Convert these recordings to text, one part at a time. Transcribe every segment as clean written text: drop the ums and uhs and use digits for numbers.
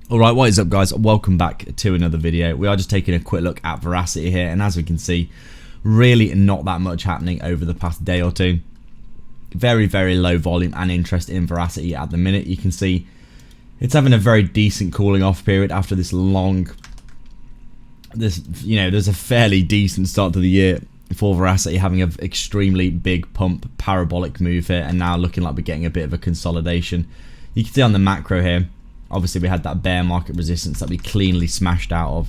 Alright, what is up guys? Welcome back to another video. We are just taking a quick look at Verasity here, and as we can see, really not that much happening over the past day or two. Very low volume and interest in Verasity at the minute. You can see it's having a very decent cooling off period after this there's a fairly decent start to the year for Verasity, having an extremely big pump parabolic move here, and now looking like we're getting a bit of a consolidation. You can see on the macro here, obviously we had that bear market resistance that we cleanly smashed out of.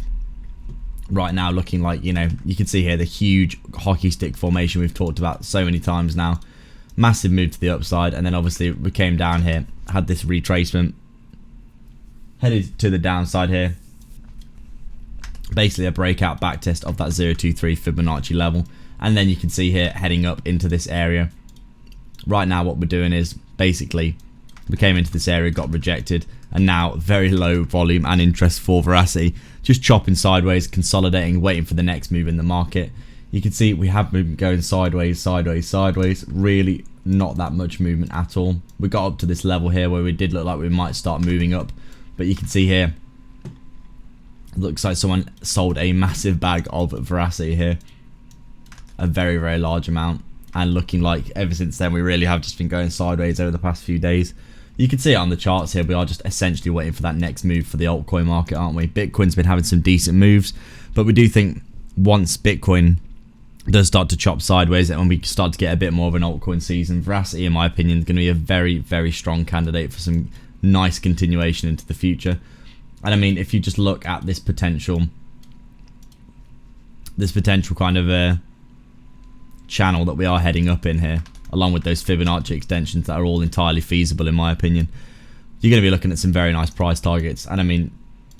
Right now looking like, you can see here the huge hockey stick formation we've talked about so many times now. Massive move to the upside, and then obviously we came down here, had this retracement, headed to the downside here. Basically a breakout backtest of that 023 Fibonacci level, and then you can see here heading up into this area. Right now what we're doing is basically we came into this area, got rejected, and now very low volume and interest for Verasity, just chopping sideways, consolidating, waiting for the next move in the market. You can see we have been going sideways, really not that much movement at all. We got up to this level here where we did look like we might start moving up, but you can see here it looks like someone sold a massive bag of Verasity here, a very large amount, and looking like ever since then we really have just been going sideways over the past few days. You can see it on the charts here, we are just essentially waiting for that next move for the altcoin market, aren't we? Bitcoin's been having some decent moves, but we do think once Bitcoin does start to chop sideways and when we start to get a bit more of an altcoin season, Verasity, in my opinion, is going to be a very strong candidate for some nice continuation into the future. And I mean, if you just look at this potential kind of a channel that we are heading up in here, along with those Fibonacci extensions that are all entirely feasible in my opinion, you're going to be looking at some very nice price targets. And I mean,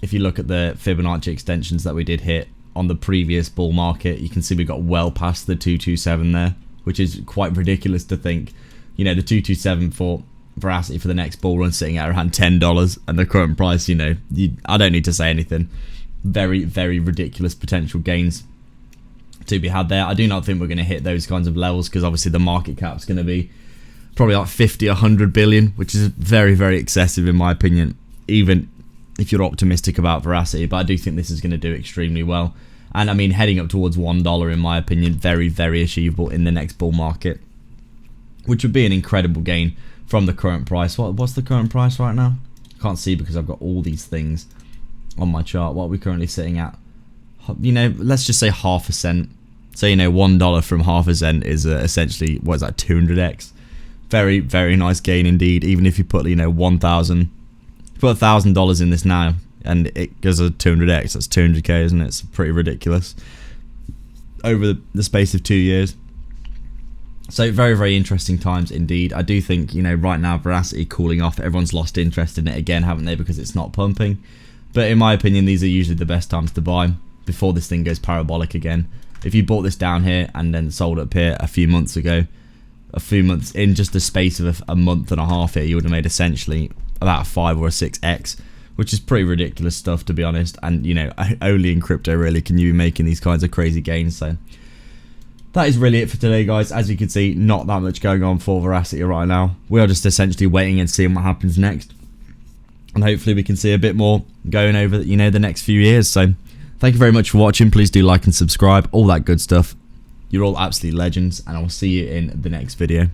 if you look at the Fibonacci extensions that we did hit on the previous bull market, you can see we got well past the 227 there, which is quite ridiculous to think. The 227 for Verasity for the next bull run sitting at around $10, and the current price, I don't need to say anything. Very ridiculous potential gains to be had there. I do not think we're going to hit those kinds of levels, because obviously the market cap's going to be probably like 50 100 billion, which is very excessive in my opinion, even if you're optimistic about Verasity. But I do think this is going to do extremely well, and I mean, heading up towards $1 in my opinion, very achievable in the next bull market, which would be an incredible gain from the current price. What's the current price right now? I can't see because I've got all these things on my chart. What are we currently sitting at? Let's just say half a cent. So $1 from half a cent is essentially, what is that, 200x? Very nice gain indeed. Even if you put put $1,000 in this now and it goes to 200x, that's 200k, isn't it? It's pretty ridiculous over the space of 2 years. So very interesting times indeed. I do think right now Verasity cooling off, everyone's lost interest in it again, haven't they, because it's not pumping. But in my opinion, these are usually the best times to buy before this thing goes parabolic again. If you bought this down here and then sold up here a few months in just the space of a month and a half here, you would have made essentially about a 5 or a 6x, which is pretty ridiculous stuff, to be honest. And only in crypto really can you be making these kinds of crazy gains. So that is really it for today, guys. As you can see, not that much going on for Verasity right now. We are just essentially waiting and seeing what happens next, and hopefully we can see a bit more going over the next few years. So thank you very much for watching. Please do like and subscribe, all that good stuff. You're all absolute legends, and I will see you in the next video.